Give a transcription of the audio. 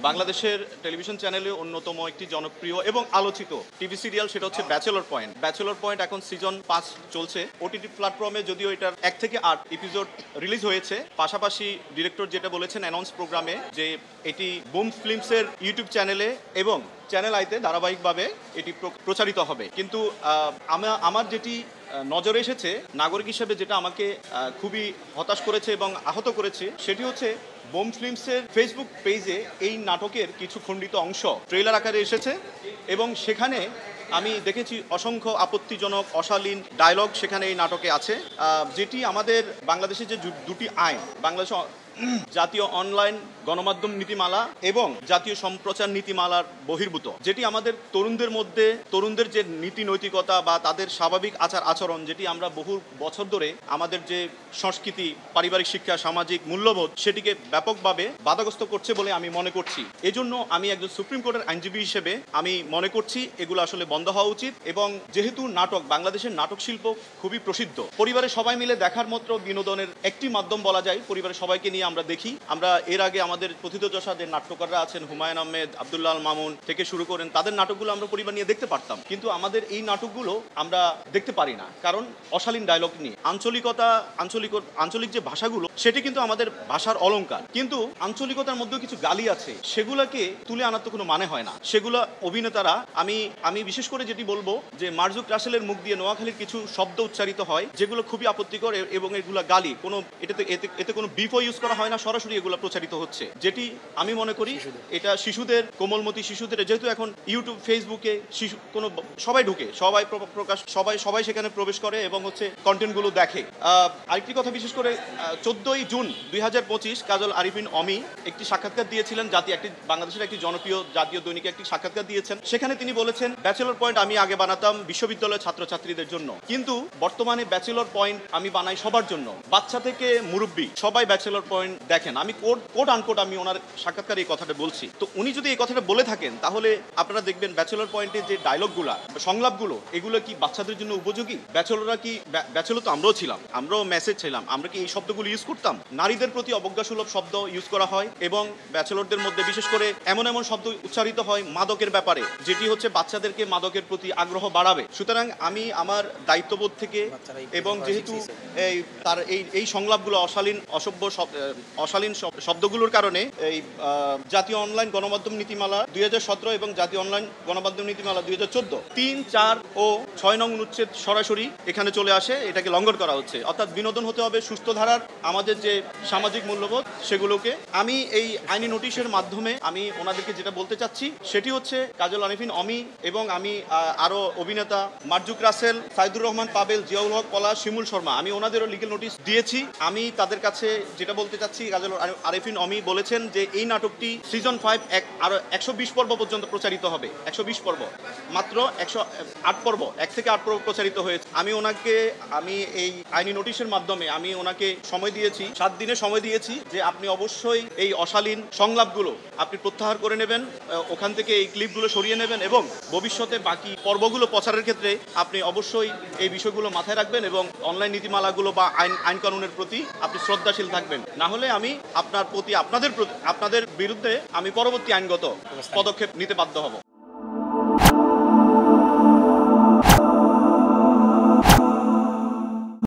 বাংলাদেশের টেলিভিশন চ্যানেলে অন্যতম একটি জনপ্রিয় এবং আলোচিত টিভি সিরিয়াল, সেটা হচ্ছে ব্যাচেলর পয়েন্ট। ব্যাচেলর পয়েন্ট এখন সিজন 5 চলছে ওটিটি প্ল্যাটফর্মে। যদিও এটার 1 থেকে 8 এপিসোড রিলিজ হয়েছে। পাশাপাশি ডিরেক্টর যেটা বলেছেন অ্যানাউন্স প্রোগ্রামে যে এটি বুম ফিল্মসের ইউটিউব চ্যানেলে এবং চ্যানেল আইতে ধারাবাহিকভাবে এটি প্রচারিত হবে। কিন্তু আমার যেটি নজরে এসেছে নাগরিক হিসেবে, যেটা আমাকে খুবই হতাশ করেছে এবং আহত করেছে, সেটি হচ্ছে বুম ফিল্মসের ফেসবুক পেজে এই নাটকের কিছু খণ্ডিত অংশ ট্রেলার আকারে এসেছে এবং সেখানে আমি দেখেছি অসংখ্য আপত্তিজনক অশালীন ডায়লগ সেখানে এই নাটকে আছে, যেটি আমাদের বাংলাদেশের যে দুটি আইন, বাংলাদেশ জাতীয় অনলাইন গণমাধ্যম নীতিমালা এবং জাতীয় সম্প্রচার নীতিমালার বহির্ভূত, যেটি আমাদের তরুণদের মধ্যে তরুণদের যে নীতি নৈতিকতা বা তাদের স্বাভাবিক আচার আচরণ, যেটি আমরা বহু বছর ধরে আমাদের যে সংস্কৃতি, পারিবারিক শিক্ষা, সামাজিক মূল্যবোধ, সেটিকে ব্যাপকভাবে বাধাগ্রস্ত করছে বলে আমি মনে করছি। এজন্য আমি একজন সুপ্রিম কোর্টের আইনজীবী হিসেবে আমি মনে করছি এগুলো আসলে বন্ধ হওয়া উচিত। এবং যেহেতু নাটক, বাংলাদেশের নাটক শিল্প খুবই প্রসিদ্ধ, পরিবারের সবাই মিলে দেখার মতো বিনোদনের একটি মাধ্যম বলা যায়। পরিবারের সবাইকে নিয়ে আমরা দেখি। আমরা এর আগে আমাদের প্রথিতযশা যে নাট্যকাররা আছেন, হুমায়ুন আহমেদ, আব্দুল্লাহ আল মামুন থেকে শুরু করেন, তাদের নাটকগুলো আমরা পরিবার নিয়ে দেখতে পারতাম। কিন্তু আমাদের এই নাটকগুলো আমরা দেখতে পারি না, কারণ অশালীন ডায়লগ নিয়ে আঞ্চলিক যে ভাষাগুলো, সেটি কিন্তু আমাদের ভাষার অলংকার, কিন্তু আঞ্চলিকতার মধ্যেও কিছু গালি আছে, সেগুলোকে তুলে আনার তো কোনো মানে হয় না। সেগুলো অভিনেতারা, আমি বিশেষ করে যেটি বলবো যে মার্জুক রাসেলের মুখ দিয়ে নোয়াখালীর কিছু শব্দ উচ্চারিত হয় যেগুলো খুবই আপত্তিকর এবং এগুলো গালি, কোনো এতে কোনো বিফও ইউজ করা হয় না, সরাসরি এগুলো প্রচারিত হচ্ছে, যেটি আমি মনে করি এটা শিশুদের, কোমলমতি শিশুদের, যেহেতু এখন ইউটিউব, ফেসবুকে শিশু কোনো সবাই ঢুকে, সবাই সেখানে প্রবেশ করে এবং হচ্ছে কন্টেন্টগুলো দেখে। আরেকটি কথা, বিশেষ করে 14ই জুন 2025 কাজল আরিফিন অমি একটি সাক্ষাৎকার দিয়েছিলেন, বাংলাদেশের একটি জনপ্রিয় জাতীয় দৈনিকে একটি সাক্ষাৎকার দিয়েছেন। সেখানে তিনি বলেছেন, ব্যাচেলর পয়েন্ট আমি আগে বানাতাম বিশ্ববিদ্যালয়ের ছাত্রছাত্রীদের জন্য, কিন্তু বর্তমানে ব্যাচেলর পয়েন্ট আমি বানাই সবার জন্য, বাচ্চা থেকে মুরব্বী সবাই ব্যাচেলর পয়েন্ট দেখেন। আমি কোট আনকোট আমি ওনার সাক্ষাৎকারে এই কথাটা বলছি। তো উনি যদি এই কথাটা বলে থাকেন, তাহলে আপনারা দেখবেন ব্যাচেলর পয়েন্টে যে ডায়লগগুলো, সংলাপগুলো, এগুলো কি বাচ্চাদের জন্য উপযোগী? ব্যাচেলর তো আমরাও ছিলাম, আমরাও মেসেজ ছিলাম, আমরা কি এই শব্দগুলো ইউজ করতাম? নারীদের প্রতি অবজ্ঞাসুলভ শব্দ ইউজ করা হয় এবং ব্যাচেলরদের মধ্যে বিশেষ করে এমন শব্দ উচ্চারিত হয় মাদকের ব্যাপারে, যেটি হচ্ছে বাচ্চাদেরকে মাদকের প্রতি আগ্রহ বাড়াবে। সুতরাং আমি আমার দায়িত্ববোধ থেকে, এবং যেহেতু এই সংলাপগুলো অশালীন শব্দগুলোর কারণে এই জাতীয় অনলাইন গণমাধ্যম নীতিমালা 2017 এবং জাতীয় অনলাইন গণমাধ্যম নীতিমালা 2014 3, 4 ও 6 নং অনুচ্ছেদ সরাসরি এখানে চলে আসে, এটাকে লঙ্ঘন করা হচ্ছে। অর্থাৎ বিনোদন হতে হবে সুস্থ ধারার, আমাদের যে সামাজিক মূল্যবোধ সেগুলোকে। আমি এই আইনি নোটিশের মাধ্যমে আমি ওনাদেরকে যেটা বলতে চাচ্ছি সেটি হচ্ছে, কাজল আরিফিন অমি এবং আমি আরও অভিনেতা মার্জুক রাসেল, সাইদুর রহমান পাবেল, জিয়াউল হক পলাশ, শিমুল শর্মা, আমি ওনাদেরও লিগ্যাল নোটিশ দিয়েছি। আমি তাদের কাছে যেটা বলতে চাচ্ছি, কাজল আরিফিন অমি বলেছেন যে এই নাটকটি সিজন 5 আরো 120 পর্ব পর্যন্ত প্রচারিত হবে। 120 পর্ব, মাত্র 108 পর্ব, 1 থেকে 8 পর্ব প্রচারিত হয়েছে। আমি এই আইনি নোটিশের মাধ্যমে আমি ওনাকে সময় দিয়েছি, 7 দিনের সময় দিয়েছি, যে আপনি অবশ্যই এই অশালীন সংলাপগুলো আপনি প্রত্যাহার করে নেবেন, ওখান থেকে এই ক্লিপগুলো সরিয়ে নেবেন এবং ভবিষ্যতে বাকি পর্বগুলো প্রচারের ক্ষেত্রে আপনি অবশ্যই এই বিষয়গুলো মাথায় রাখবেন এবং অনলাইন নীতিমালাগুলো বা আইন কানুনের প্রতি আপনি শ্রদ্ধাশীল থাকবেন। না হলে আমি আপনাদের বিরুদ্ধে আমি পরবর্তী আইনগত পদক্ষেপ নিতে বাধ্য হব।